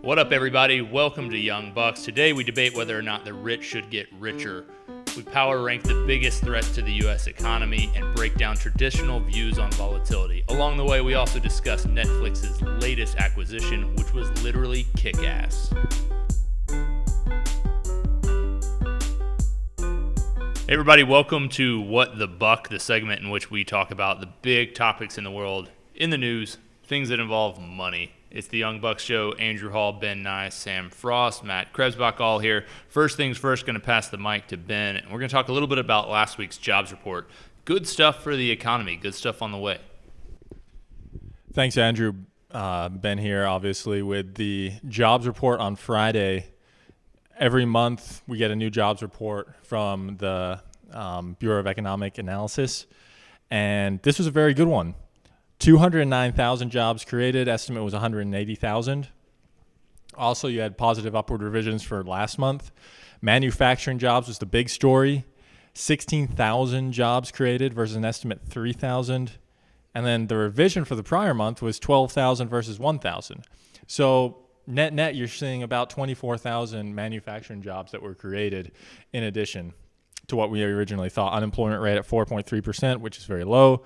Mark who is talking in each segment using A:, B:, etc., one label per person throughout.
A: What up, everybody? Welcome to Young Bucks. Today we debate whether or not the rich should get richer. We power rank the biggest threats to the U.S. economy and break down traditional views on volatility. Along the way, we also discuss Netflix's latest acquisition, which was literally kick-ass. Hey everybody, welcome to What the Buck, the segment in which we talk about the big topics in the world, in the news, things that involve money. It's the Young Bucks show. Andrew Hall, Ben Nye, Sam Frost, Matt Krebsbach all here. First things first, going to pass the mic to Ben, and we're going to talk a little bit about last week's jobs report. Good stuff for the economy, good stuff on the way.
B: Thanks, Andrew. Ben here, obviously, with the jobs report on Friday. Every month we get a new jobs report from the Bureau of Economic Analysis, and this was a very good one. 209,000 jobs created. Estimate was 180,000. Also, you had positive upward revisions for last month. Manufacturing jobs was the big story. 16,000 jobs created versus an estimate 3,000. And then the revision for the prior month was 12,000 versus 1,000. So net, you're seeing about 24,000 manufacturing jobs that were created in addition to what we originally thought. Unemployment rate at 4.3%, which is very low.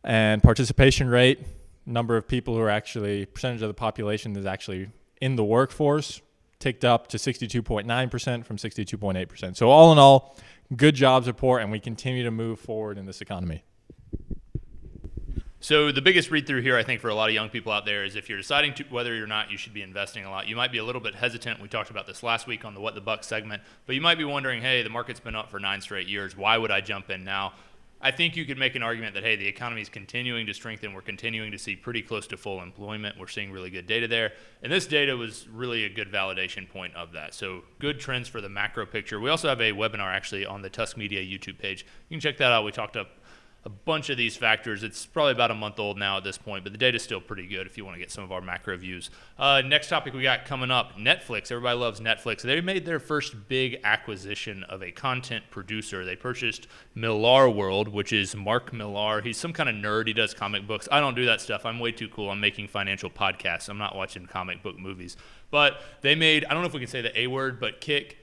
B: And participation rate, number of people who are actually, percentage of the population that's actually in the workforce, ticked up to 62.9% from 62.8%. So all in all, good jobs report, and we continue to move forward in this economy.
A: So the biggest read-through here, I think, for a lot of young people out there is if you're deciding whether or not you should be investing a lot, you might be a little bit hesitant. We talked about this last week on the What the Buck segment, but you might be wondering, hey, the market's been up for 9 straight years. Why would I jump in now? I think you could make an argument that, hey, the economy is continuing to strengthen. We're continuing to see pretty close to full employment. We're seeing really good data there. And this data was really a good validation point of that. So good trends for the macro picture. We also have a webinar actually on the Tusk Media YouTube page. You can check that out. We talked up a bunch of these factors. It's probably about a month old now at this point, but the data's still pretty good if you want to get some of our macro views. Next topic we got coming up, Netflix. Everybody loves Netflix. They made their first big acquisition of a content producer. They purchased Millar World, which is Mark Millar. He's some kind of nerd. He does comic books. I don't do that stuff. I'm way too cool. I'm making financial podcasts. I'm not watching comic book movies. But they made, I don't know if we can say the A word, but Kick.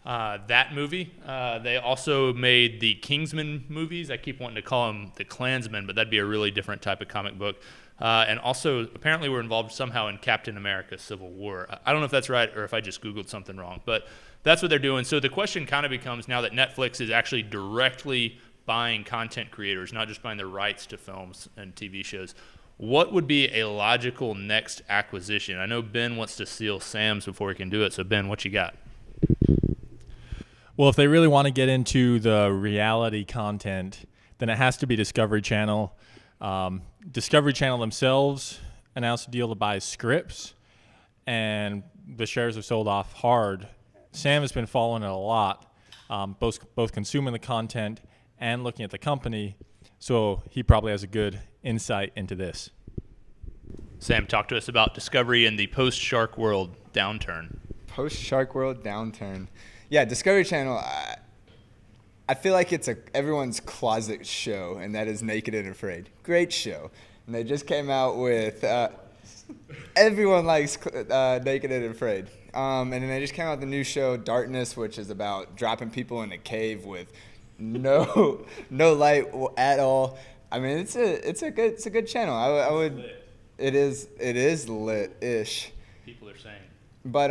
A: That movie. They also made the Kingsman movies. I keep wanting to call them the Klansmen, but that'd be a really different type of comic book. And also, apparently, we're involved somehow in Captain America: Civil War. I don't know if that's right or if I just Googled something wrong, but that's what they're doing. So the question kind of becomes now that Netflix is actually directly buying content creators, not just buying the rights to films and TV shows, what would be a logical next acquisition? I know Ben wants to steal Sam's before he can do it. So, Ben, what you got?
B: Well, if they really want to get into the reality content, then it has to be Discovery Channel. Discovery Channel themselves announced a deal to buy Scripps, and the shares have sold off hard. Sam has been following it a lot, both consuming the content and looking at the company, so he probably has a good insight into this.
A: Sam, talk to us about Discovery and the post-Shark World downturn.
C: Post-Shark World downturn. Yeah, Discovery Channel, I feel like it's everyone's closet show, and that is Naked and Afraid. Great show. And they just came out with, everyone likes Naked and Afraid. And then they just came out with the new show, Darkness, which is about dropping people in a cave with no light at all. I mean, it's a good channel. I would. It is lit-ish.
A: People are saying.
C: But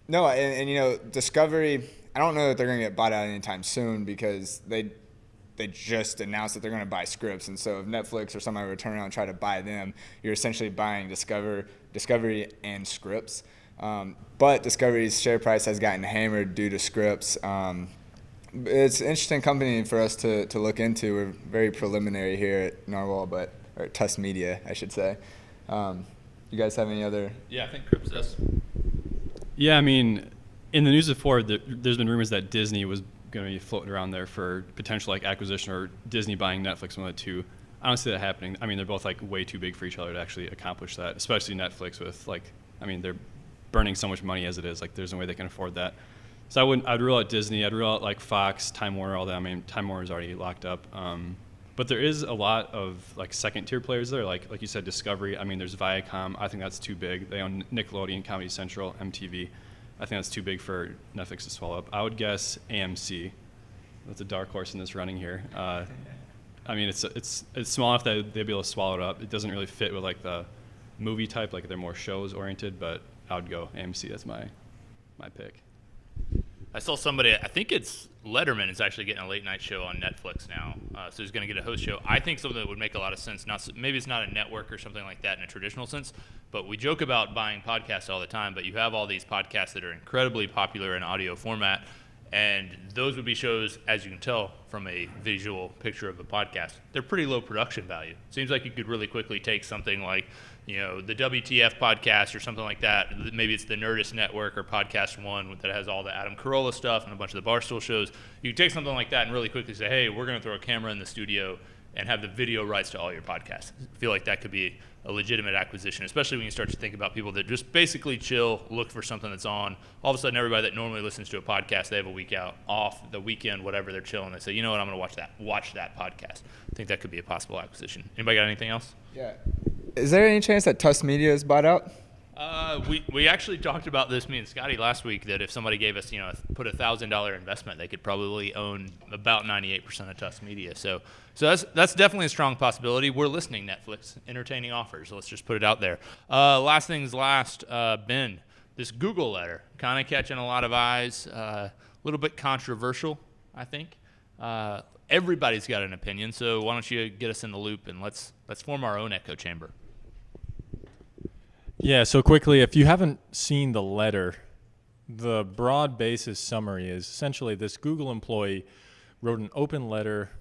C: no, and you know, Discovery, I don't know that they're going to get bought out anytime soon because they just announced that they're going to buy Scripps. And so if Netflix or somebody would turn around and try to buy them, you're essentially buying Discovery and Scripps. But Discovery's share price has gotten hammered due to Scripps. It's an interesting company for us to look into. We're very preliminary here at Narwhal, or Tusk Media, I should say. You guys have any other?
A: Yeah, I think Scripps does.
D: Yeah, I mean, in the news before, there's been rumors that Disney was going to be floating around there for potential acquisition, or Disney buying Netflix, one of the two. I don't see that happening. I mean, they're both way too big for each other to actually accomplish that, especially Netflix with they're burning so much money as it is. There's no way they can afford that. So I'd rule out Disney. I'd rule out Fox, Time Warner, all that. I mean, Time Warner's already locked up. But there is a lot of like second tier players there, like you said, Discovery. I mean, there's Viacom. I think that's too big. They own Nickelodeon, Comedy Central, MTV. I think that's too big for Netflix to swallow up. I would guess AMC. That's a dark horse in this running here. I mean, it's small enough that they'd be able to swallow it up. It doesn't really fit with like the movie type, like they're more shows oriented. But I would go AMC. That's my pick.
A: I saw somebody, I think it's Letterman is actually getting a late night show on Netflix now. So he's going to get a host show. I think something that would make a lot of sense. Maybe it's not a network or something like that in a traditional sense, but we joke about buying podcasts all the time, but you have all these podcasts that are incredibly popular in audio format, and those would be shows, as you can tell from a visual picture of a podcast, they're pretty low production value. Seems like you could really quickly take something like, the WTF podcast or something like that. Maybe it's the Nerdist Network or Podcast One that has all the Adam Carolla stuff and a bunch of the Barstool shows. You take something like that and really quickly say, hey, we're going to throw a camera in the studio and have the video rights to all your podcasts. I feel like that could be a legitimate acquisition, especially when you start to think about people that just basically chill, look for something that's on. All of a sudden, everybody that normally listens to a podcast, they have a week out, off, the weekend, whatever, they're chilling. They say, you know what, I'm going to watch that podcast. I think that could be a possible acquisition. Anybody got anything else?
C: Yeah. Is there any chance that Tusk Media is bought out?
A: We actually talked about this, me and Scotty, last week, that if somebody gave us, put $1,000 investment, they could probably own about 98% of Tusk Media. So that's definitely a strong possibility. We're listening, Netflix, entertaining offers. Let's just put it out there. Last things last, Ben, this Google letter, kind of catching a lot of eyes, a little bit controversial, I think. Everybody's got an opinion, so why don't you get us in the loop and let's form our own echo chamber.
B: Yeah, so quickly, if you haven't seen the letter, the broad basis summary is essentially this Google employee wrote an open letter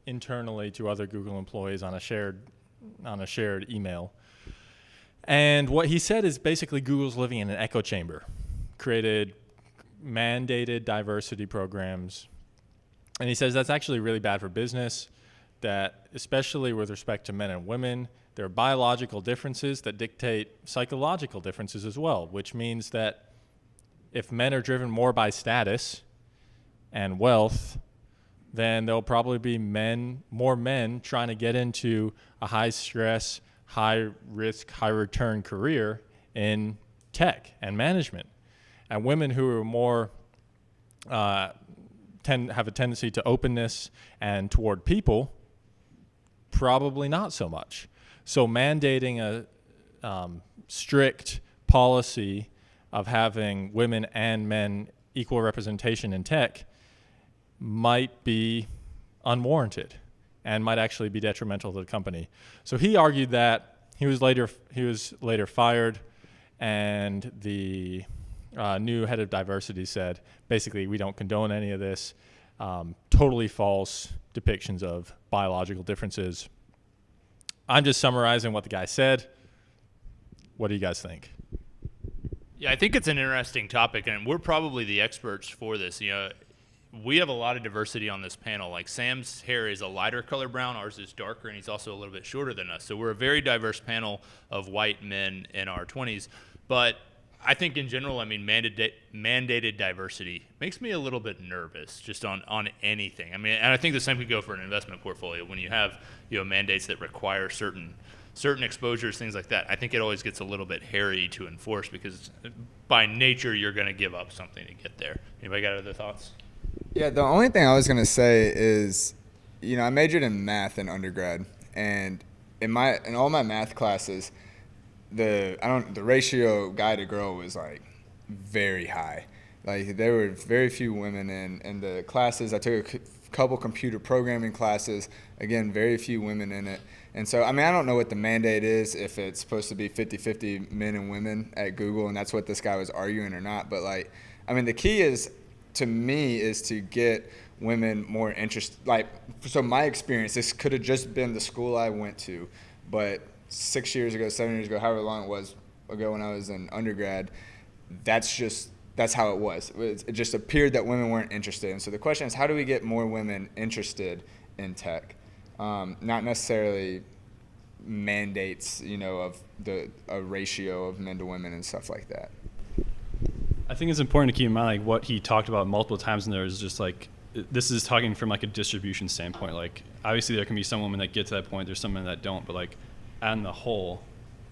B: internally to other Google employees on a shared email. And what he said is basically Google's living in an echo chamber, created mandated diversity programs. And he says that's actually really bad for business, that especially with respect to men and women, there are biological differences that dictate psychological differences as well, which means that if men are driven more by status and wealth, then there'll probably be more men trying to get into a high-stress, high-risk, high-return career in tech and management. And women who are more have a tendency to openness and toward people, probably not so much. So mandating a strict policy of having women and men equal representation in tech might be unwarranted and might actually be detrimental to the company. So he argued that he was later fired, and the new head of diversity said, basically, we don't condone any of this. Totally false depictions of biological differences. I'm just summarizing what the guy said. What do you guys think?
A: Yeah, I think it's an interesting topic, and we're probably the experts for this. We have a lot of diversity on this panel. Like Sam's hair is a lighter color brown, ours is darker, and he's also a little bit shorter than us. So we're a very diverse panel of white men in our 20s. But I think in general, mandated diversity makes me a little bit nervous just on anything. And I think the same could go for an investment portfolio. When you have mandates that require certain exposures, things like that, I think it always gets a little bit hairy to enforce because by nature you're going to give up something to get there. Anybody got other thoughts?
C: Yeah, the only thing I was going to say is, I majored in math in undergrad, and in all my math classes, the ratio guy to girl was like very high. Like there were very few women in the classes. I took a couple computer programming classes. Again, very few women in it. And so, I don't know what the mandate is, if it's supposed to be 50-50 men and women at Google, and that's what this guy was arguing or not. But the key is, to me, is to get women more interested. So my experience, this could have just been the school I went to, but 6 years ago, 7 years ago, however long it was ago when I was in undergrad, that's how it was. It just appeared that women weren't interested. And so the question is, how do we get more women interested in tech? Not necessarily mandates, of a ratio of men to women and stuff like that.
D: I think it's important to keep in mind what he talked about multiple times in there is just this is talking from like a distribution standpoint. Like obviously there can be some women that get to that point. There's some men that don't, but like on the whole,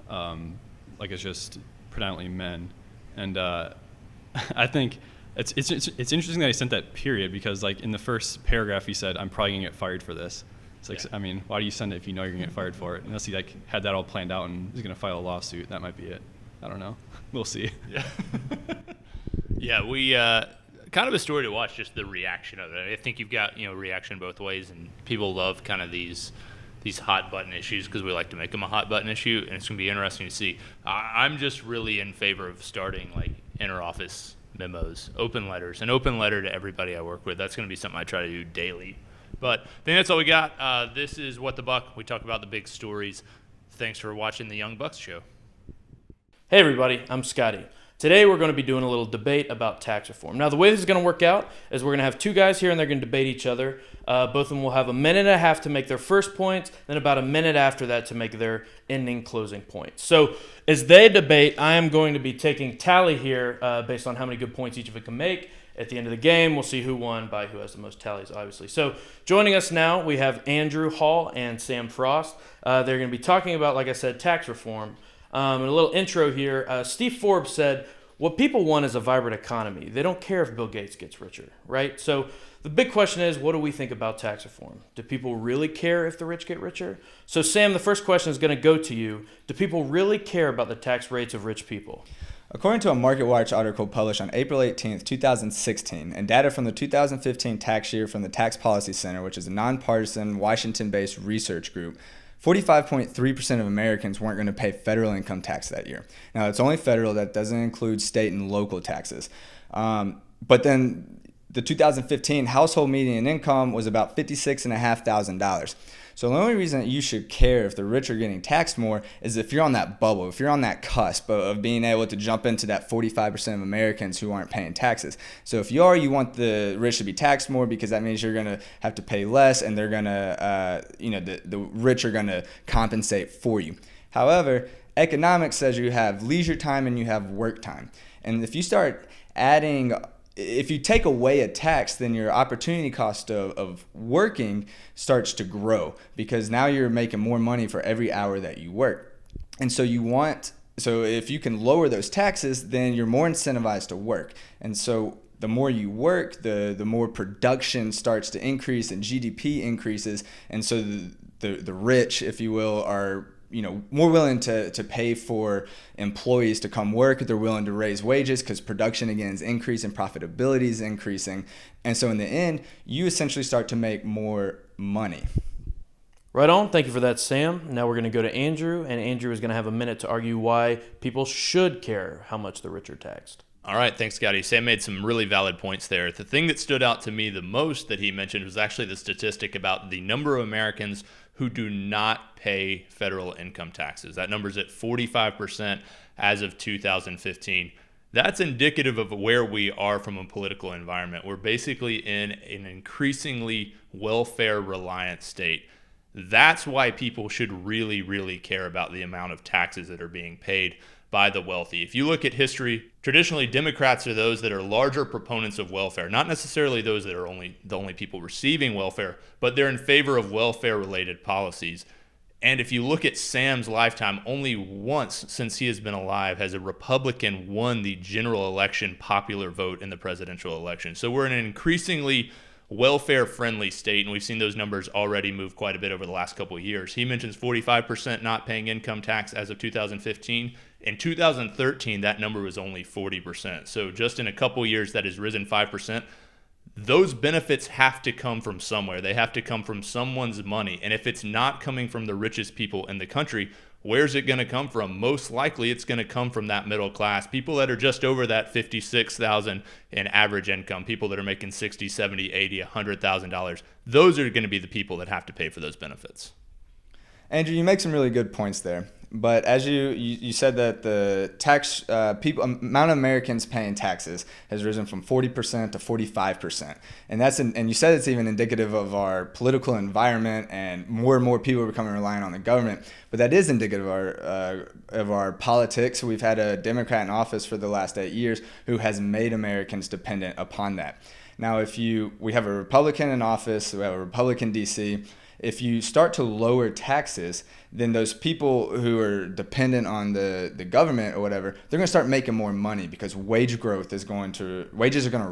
D: like it's just predominantly men. And I think it's interesting that he sent that period, because like in the first paragraph he said, I'm probably gonna get fired for this. It's like, I mean, why do you send it if you know you're gonna get fired for it? Unless he like had that all planned out and is gonna file a lawsuit, that might be it. I don't know. We'll see.
A: Yeah. Yeah, we kind of a story to watch, just the reaction of it. I think you've got reaction both ways, and people love kind of these hot button issues because we like to make them a hot button issue, and it's going to be interesting to see. I'm just really in favor of starting like inter-office memos, open letters, an open letter to everybody I work with. That's going to be something I try to do daily. But I think that's all we got. This is What the Buck. We talk about the big stories. Thanks for watching the Young Bucks show.
E: Hey everybody, I'm Scotty. Today we're going to be doing a little debate about tax reform. Now the way this is going to work out is we're going to have two guys here and they're going to debate each other. Both of them will have a minute and a half to make their first points, then about a minute after that to make their ending closing points. So as they debate, I am going to be taking tally here based on how many good points each of it can make. At the end of the game, we'll see who won by who has the most tallies, obviously. So joining us now, we have Andrew Hall and Sam Frost. They're going to be talking about, like I said, tax reform. And a little intro here. Steve Forbes said, what people want is a vibrant economy. They don't care if Bill Gates gets richer, right? So the big question is, what do we think about tax reform? Do people really care if the rich get richer? So Sam, the first question is going to go to you. Do people really care about the tax rates of rich people?
C: According to a MarketWatch article published on April 18th, 2016, and data from the 2015 tax year from the Tax Policy Center, which is a nonpartisan, Washington-based research group, 45.3% of Americans weren't going to pay federal income tax that year. Now, it's only federal. That doesn't include state and local taxes. But then the 2015 household median income was about $56,500. So the only reason that you should care if the rich are getting taxed more is if you're on that bubble, if you're on that cusp of being able to jump into that 45% of Americans who aren't paying taxes. So if you want the rich to be taxed more, because that means you're going to have to pay less, and they're going to, the rich are going to compensate for you. However, economics says you have leisure time and you have work time. And if you start if you take away a tax, then your opportunity cost of working starts to grow, because now you're making more money for every hour that you work. And so if you can lower those taxes, then you're more incentivized to work. And so the more you work, the more production starts to increase and GDP increases. And so the rich, if you will, are more willing to pay for employees to come work. They're willing to raise wages because production, again, is increasing, profitability is increasing. And so in the end, you essentially start to make more money.
E: Right on. Thank you for that, Sam. Now we're going to go to Andrew, and Andrew is going to have a minute to argue why people should care how much the rich are taxed.
A: All right, thanks, Scotty. Sam made some really valid points there. The thing that stood out to me the most that he mentioned was actually the statistic about the number of Americans who do not pay federal income taxes. That number's at 45% as of 2015. That's indicative of where we are from a political environment. We're basically in an increasingly welfare-reliant state. That's why people should really, really care about the amount of taxes that are being paid by the wealthy. If you look at history, traditionally Democrats are those that are larger proponents of welfare, not necessarily those that are the only people receiving welfare, but they're in favor of welfare-related policies. And if you look at Sam's lifetime, only once since he has been alive has a Republican won the general election popular vote in the presidential election. So we're in an increasingly welfare-friendly state, and we've seen those numbers already move quite a bit over the last couple of years. He mentions 45% not paying income tax as of 2015. In 2013, that number was only 40%. So just in a couple of years, that has risen 5%. Those benefits have to come from somewhere. They have to come from someone's money. And if it's not coming from the richest people in the country, where's it going to come from? Most likely it's going to come from that middle class, people that are just over that $56,000 in average income, people that are making $60, $70, $80, $100,000. Those are going to be the people that have to pay for those benefits.
C: Andrew, you make some really good points there. But as you said that the tax amount of Americans paying taxes has risen from 40% to 45%, and you said it's even indicative of our political environment, and more people are becoming reliant on the government. But that is indicative of our politics. We've had a Democrat in office for the last 8 years who has made Americans dependent upon that. Now, we have a Republican in office, we have a Republican DC. If you start to lower taxes, then those people who are dependent on the government or whatever, they're going to start making more money because wages are going to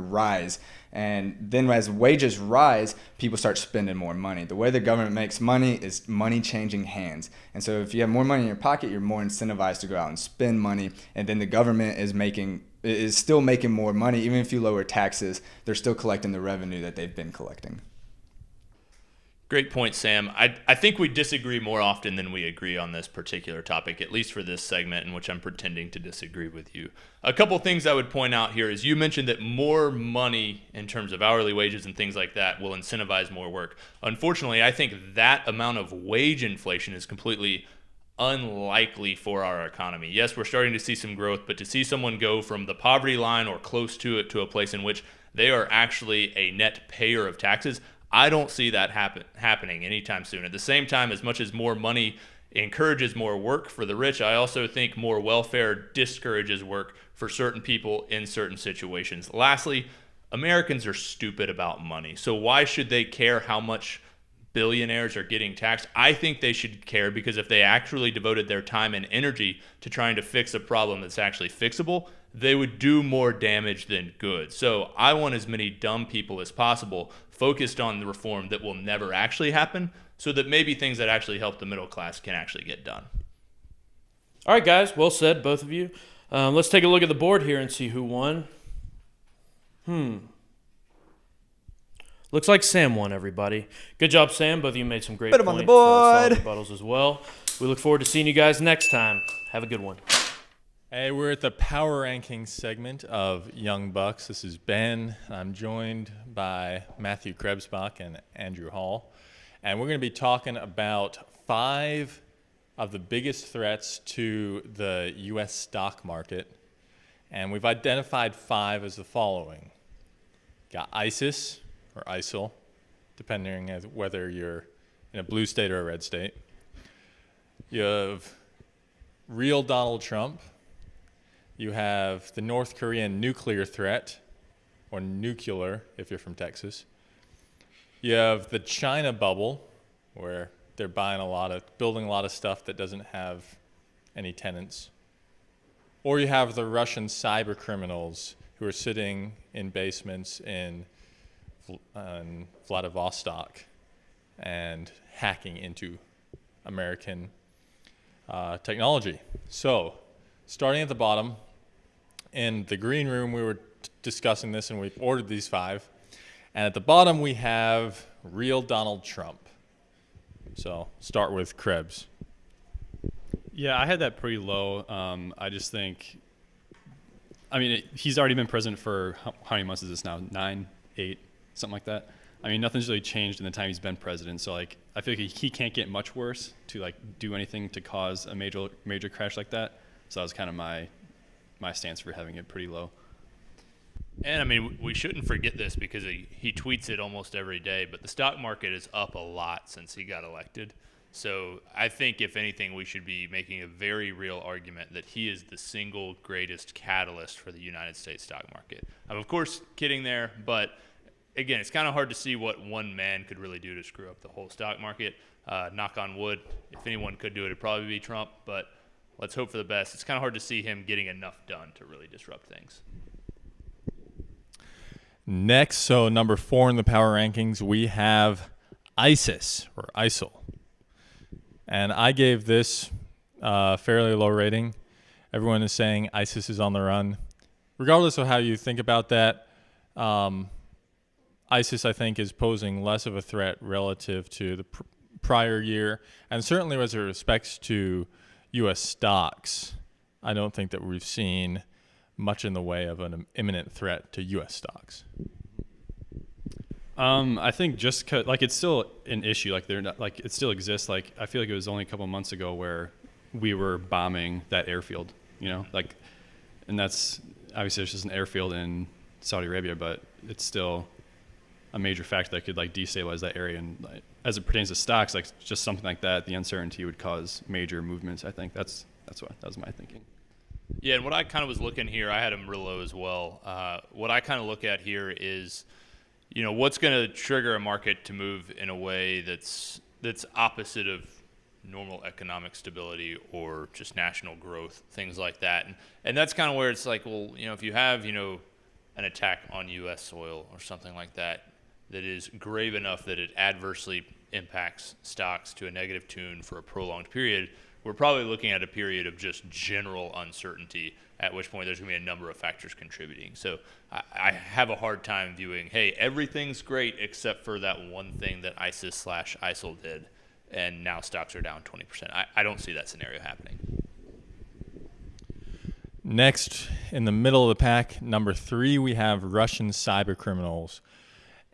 C: rise. And then as wages rise, people start spending more money. The way the government makes money is money changing hands. And so if you have more money in your pocket, you're more incentivized to go out and spend money. And then the government is still making more money. Even if you lower taxes, they're still collecting the revenue that they've been collecting.
A: Great point, Sam. I think we disagree more often than we agree on this particular topic, at least for this segment in which I'm pretending to disagree with you. A couple things I would point out here is you mentioned that more money in terms of hourly wages and things like that will incentivize more work. Unfortunately, I think that amount of wage inflation is completely unlikely for our economy. Yes, we're starting to see some growth, but to see someone go from the poverty line or close to it to a place in which they are actually a net payer of taxes, I don't see that happening anytime soon. At the same time, as much as more money encourages more work for the rich, I also think more welfare discourages work for certain people in certain situations. Lastly, Americans are stupid about money. So why should they care how much billionaires are getting taxed? I think they should care because if they actually devoted their time and energy to trying to fix a problem that's actually fixable, they would do more damage than good. So I want as many dumb people as possible focused on the reform that will never actually happen so that maybe things that actually help the middle class can actually get done.
E: All right, guys. Well said, both of you. Let's take a look at the board here and see who won. Looks like Sam won, everybody. Good job, Sam. Both of you made some great
C: Put 'em
E: points.
C: on the board.
E: Solid rebuttals as well. We look forward to seeing you guys next time. Have a good one.
B: Hey, we're at the Power Rankings segment of Young Bucks. This is Ben. I'm joined by Matthew Krebsbach and Andrew Hall. And we're going to be talking about 5 of the biggest threats to the U.S. stock market. And we've identified 5 as the following. Got ISIS, or ISIL, depending on whether you're in a blue state or a red state. You have real Donald Trump. You have the North Korean nuclear threat, or nuclear if you're from Texas. You have the China bubble, where they're building a lot of stuff that doesn't have any tenants. Or you have the Russian cyber criminals who are sitting in basements in Vladivostok and hacking into American technology. So, starting at the bottom, in the green room, we were discussing this, and we've ordered these 5. And at the bottom, we have real Donald Trump. So start with Krebs.
D: Yeah, I had that pretty low. I just think, he's already been president for how many months is this now? 9, 8, something like that. I mean, nothing's really changed in the time he's been president. So, I feel like he can't get much worse to, do anything to cause a major crash like that. So that was kind of my stance for having it pretty low.
A: And we shouldn't forget this because he tweets it almost every day, but the stock market is up a lot since he got elected. So I think if anything, we should be making a very real argument that he is the single greatest catalyst for the United States stock market. I'm of course kidding there, but again, it's kind of hard to see what one man could really do to screw up the whole stock market. Knock on wood, if anyone could do it, it'd probably be Trump, but let's hope for the best. It's kind of hard to see him getting enough done to really disrupt things.
B: Next, so number 4 in the power rankings, we have ISIS, or ISIL. And I gave this a fairly low rating. Everyone is saying ISIS is on the run. Regardless of how you think about that, ISIS, I think, is posing less of a threat relative to the prior year. And certainly as it respects to U.S. stocks, I don't think that we've seen much in the way of an imminent threat to U.S. stocks.
D: I think just 'cause, it's still an issue. They're not, it still exists. I feel like it was only a couple months ago where we were bombing that airfield, and that's obviously there's just an airfield in Saudi Arabia, but it's still a major factor that could destabilize that area. And as it pertains to stocks, just something like that, the uncertainty would cause major movements. I think that was my thinking.
A: Yeah, and what I kind of was looking here, I had him real low as well. What I kind of look at here is what's going to trigger a market to move in a way that's opposite of normal economic stability or just national growth, things like that. And that's kind of where it's like, well, if you have, an attack on U.S. soil or something like that is grave enough that it adversely impacts stocks to a negative tune for a prolonged period, we're probably looking at a period of just general uncertainty, at which point there's going to be a number of factors contributing. So I have a hard time viewing, hey, everything's great except for that one thing that ISIS/ISIL did, and now stocks are down 20%. I don't see that scenario happening.
B: Next, in the middle of the pack, number 3, we have Russian cyber criminals.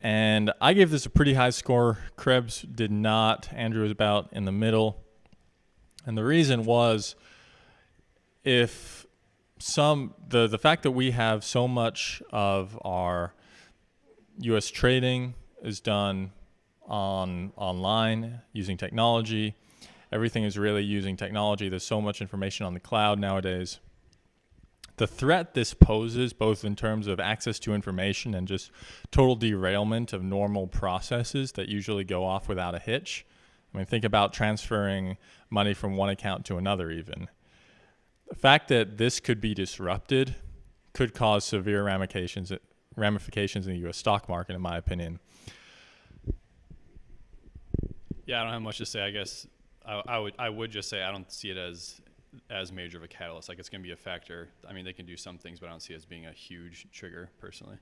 B: And I gave this a pretty high score. Krebs did not. Andrew was about in the middle. And the reason was the fact that we have so much of our U.S. trading is done online using technology. Everything is really using technology. There's so much information on the cloud nowadays. The threat this poses, both in terms of access to information and just total derailment of normal processes that usually go off without a hitch. I mean, think about transferring money from one account to another even. The fact that this could be disrupted could cause severe ramifications in the U.S. stock market, in my opinion.
D: Yeah, I don't have much to say. I guess I would just say I don't see it as major of a catalyst. Like, it's going to be a factor. I mean, they can do some things, but I don't see it as being a huge trigger personally.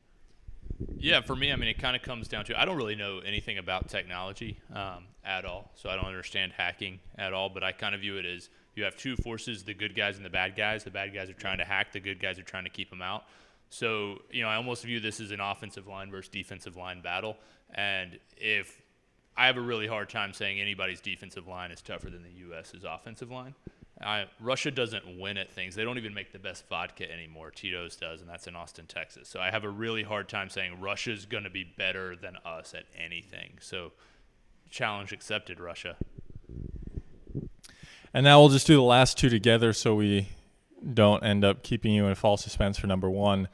A: Yeah, for me, I mean, it kind of comes down to, I don't really know anything about technology at all, so I don't understand hacking at all, but I kind of view it as you have two forces, the good guys and the bad guys. The bad guys are trying to hack, the good guys are trying to keep them out. So, I almost view this as an offensive line versus defensive line battle, and if I have a really hard time saying anybody's defensive line is tougher than the U.S.'s offensive line. Russia doesn't win at things. They don't even make the best vodka anymore. Tito's does, and that's in Austin, Texas. So I have a really hard time saying Russia's going to be better than us at anything. So challenge accepted, Russia.
B: And now we'll just do the last two together so we don't end up keeping you in false suspense for number 1.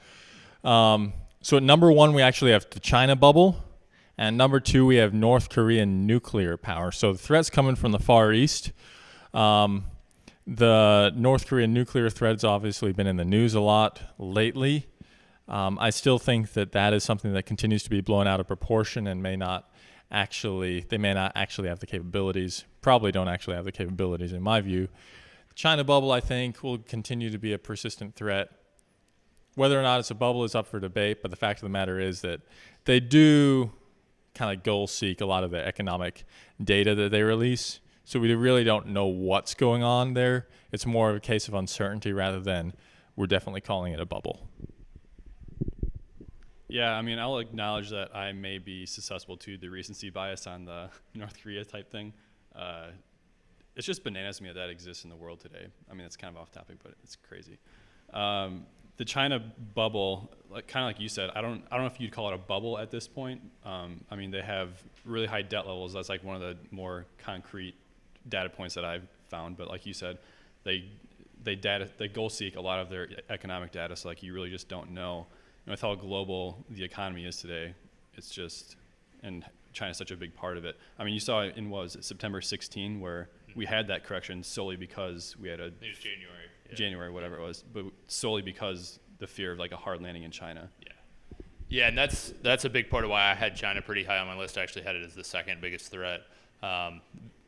B: So at number 1, we actually have the China bubble. And number 2, we have North Korean nuclear power. So the threat's coming from the Far East. The North Korean nuclear threat's obviously been in the news a lot lately. I still think that is something that continues to be blown out of proportion and they may not actually have the capabilities, probably don't actually have the capabilities in my view. The China bubble, I think, will continue to be a persistent threat. Whether or not it's a bubble is up for debate, but the fact of the matter is that they do kind of goal seek a lot of the economic data that they release. So we really don't know what's going on there. It's more of a case of uncertainty rather than we're definitely calling it a bubble.
D: Yeah, I mean, I'll acknowledge that I may be susceptible to the recency bias on the North Korea type thing. It's just bananas to me that exists in the world today. I mean, it's kind of off topic, but it's crazy. The China bubble, kind of like you said, I don't know if you'd call it a bubble at this point. I mean, they have really high debt levels. That's like one of the more concrete data points that I've found. But like you said, they goal seek a lot of their economic data. So like you really just don't know. And with how global the economy is today, it's just, and China's such a big part of it. I mean, you saw it in September 16 where we had that correction solely because we had
A: it was January. Yeah.
D: January, whatever it was, but solely because the fear of like a hard landing in China.
A: Yeah, and that's a big part of why I had China pretty high on my list. I actually had it as the second biggest threat.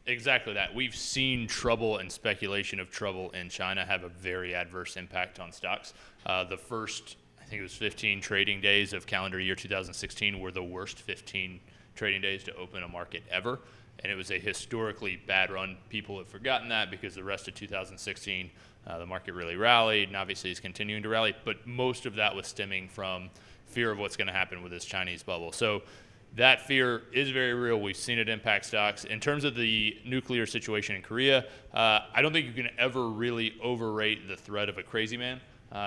A: Exactly that. We've seen trouble and speculation of trouble in China have a very adverse impact on stocks. The first, I think it was 15 trading days of calendar year 2016 were the worst 15 trading days to open a market ever. And it was a historically bad run. People have forgotten that because the rest of 2016, the market really rallied, and obviously it's continuing to rally. But most of that was stemming from fear of what's going to happen with this Chinese bubble. So that fear is very real. We've seen it impact stocks. In terms of the nuclear situation in Korea, I don't think you can ever really overrate the threat of a crazy man.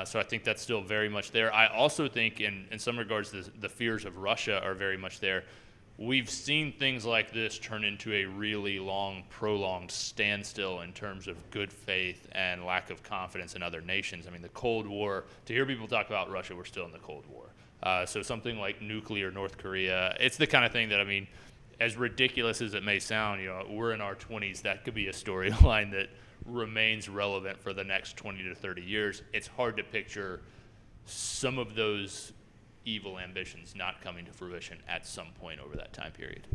A: So I think that's still very much there. I also think in some regards the fears of Russia are very much there. we've seen things like this turn into a really long, prolonged standstill in terms of good faith and lack of confidence in other nations. I mean, the Cold War, to hear people talk about Russia, we're still in the Cold War. So something like nuclear North Korea, it's the kind of thing that, I mean, as ridiculous as it may sound, we're in our 20s. That could be a storyline that remains relevant for the next 20 to 30 years. It's hard to picture some of those evil ambitions not coming to fruition at some point over that time period.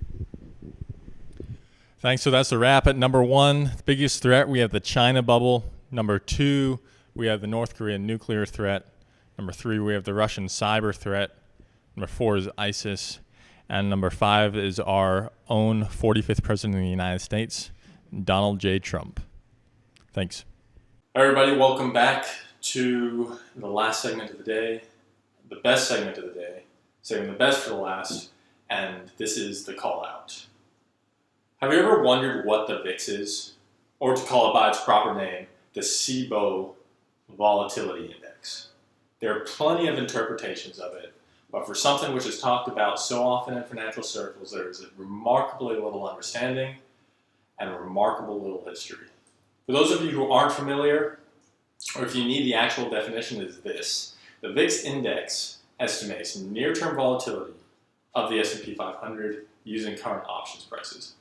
B: Thanks. So that's a wrap. At number 1, the biggest threat, we have the China bubble. Number 2, we have the North Korean nuclear threat. Number 3, we have the Russian cyber threat. Number 4 is ISIS. And number 5 is our own 45th president of the United States, Donald J. Trump. Thanks. Hi, everybody. Welcome back to the last segment of the day, the best segment of the day, saving the best for the last, and this is the call out. Have you ever wondered what the VIX is? Or to call it by its proper name, the SIBO Volatility Index. There are plenty of interpretations of it, but for something which is talked about so often in financial circles, there is a remarkably little understanding and a remarkable little history. For those of you who aren't familiar, or if you need the actual definition, is this. The VIX index estimates near-term volatility of the S&P 500 using current options prices.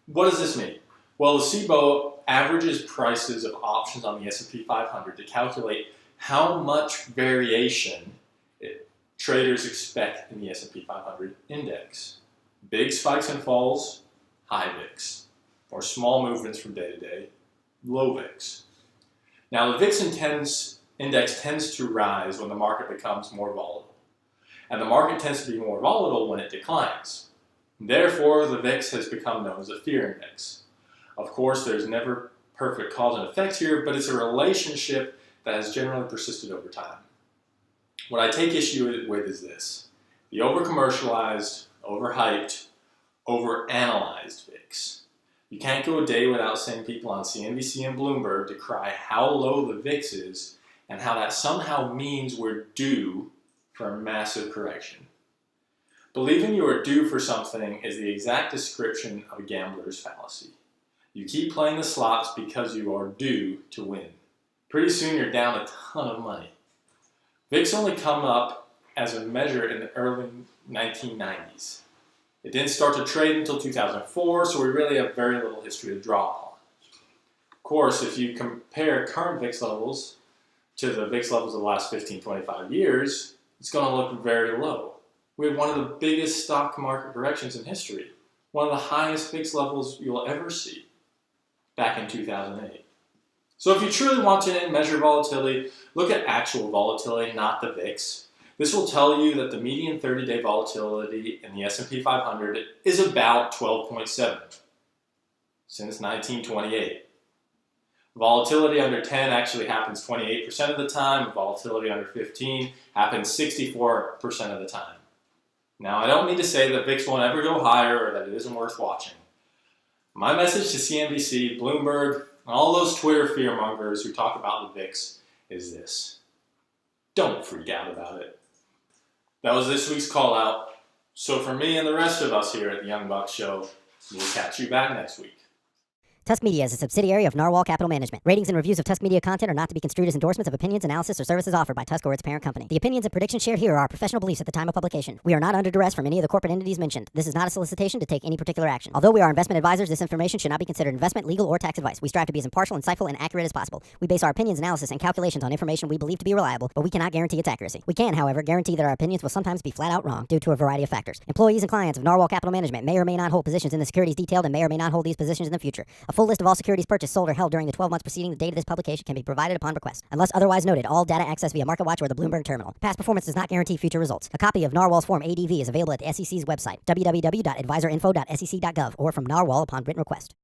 B: What does this mean? Well, the SIBO averages prices of options on the S&P 500 to calculate how much variation traders expect in the S&P 500 index. Big spikes and falls, high VIX, or small movements from day to day, low VIX. Now, the VIX index tends to rise when the market becomes more volatile, and the market tends to be more volatile when it declines. Therefore, the VIX has become known as a fear index. Of course, there's never perfect cause and effect here, but it's a relationship that has generally persisted over time. What I take issue with is this: the over-commercialized, overhyped, over-analyzed VIX. You can't go a day without seeing people on CNBC and Bloomberg decry how low the VIX is and how that somehow means we're due for a massive correction. Believing you are due for something is the exact description of a gambler's fallacy. You keep playing the slots because you are due to win. Pretty soon you're down a ton of money. VIX only come up as a measure in the early 1990s. It didn't start to trade until 2004, so we really have very little history to draw upon. Of course, if you compare current VIX levels to the VIX levels of the last 15, 25 years, it's going to look very low. We had one of the biggest stock market corrections in history, one of the highest VIX levels you'll ever see, back in 2008. So if you truly want to measure volatility, look at actual volatility, not the VIX. This will tell you that the median 30-day volatility in the S&P 500 is about 12.7 since 1928. Volatility under 10 actually happens 28% of the time. Volatility under 15 happens 64% of the time. Now, I don't mean to say that VIX won't ever go higher or that it isn't worth watching. My message to CNBC, Bloomberg, and all those Twitter fearmongers who talk about the VIX is this: don't freak out about it. That was this week's call out. So for me and the rest of us here at the Young Bucks Show, we'll catch you back next week.
F: Tusk Media is a subsidiary of Narwhal Capital Management. Ratings and reviews of Tusk Media content are not to be construed as endorsements of opinions, analysis, or services offered by Tusk or its parent company. The opinions and predictions shared here are our professional beliefs at the time of publication. We are not under duress from any of the corporate entities mentioned. This is not a solicitation to take any particular action. Although we are investment advisors, this information should not be considered investment, legal, or tax advice. We strive to be as impartial, insightful, and accurate as possible. We base our opinions, analysis, and calculations on information we believe to be reliable, but we cannot guarantee its accuracy. We can, however, guarantee that our opinions will sometimes be flat out wrong due to a variety of factors. Employees and clients of Narwhal Capital Management may or may not hold positions in the securities detailed and may or may not hold these positions in the future. A full list of all securities purchased, sold, or held during the 12 months preceding the date of this publication can be provided upon request. Unless otherwise noted, all data accessed via MarketWatch or the Bloomberg terminal. Past performance does not guarantee future results. A copy of Narwhal's Form ADV is available at the SEC's website, www.advisorinfo.sec.gov, or from Narwhal upon written request.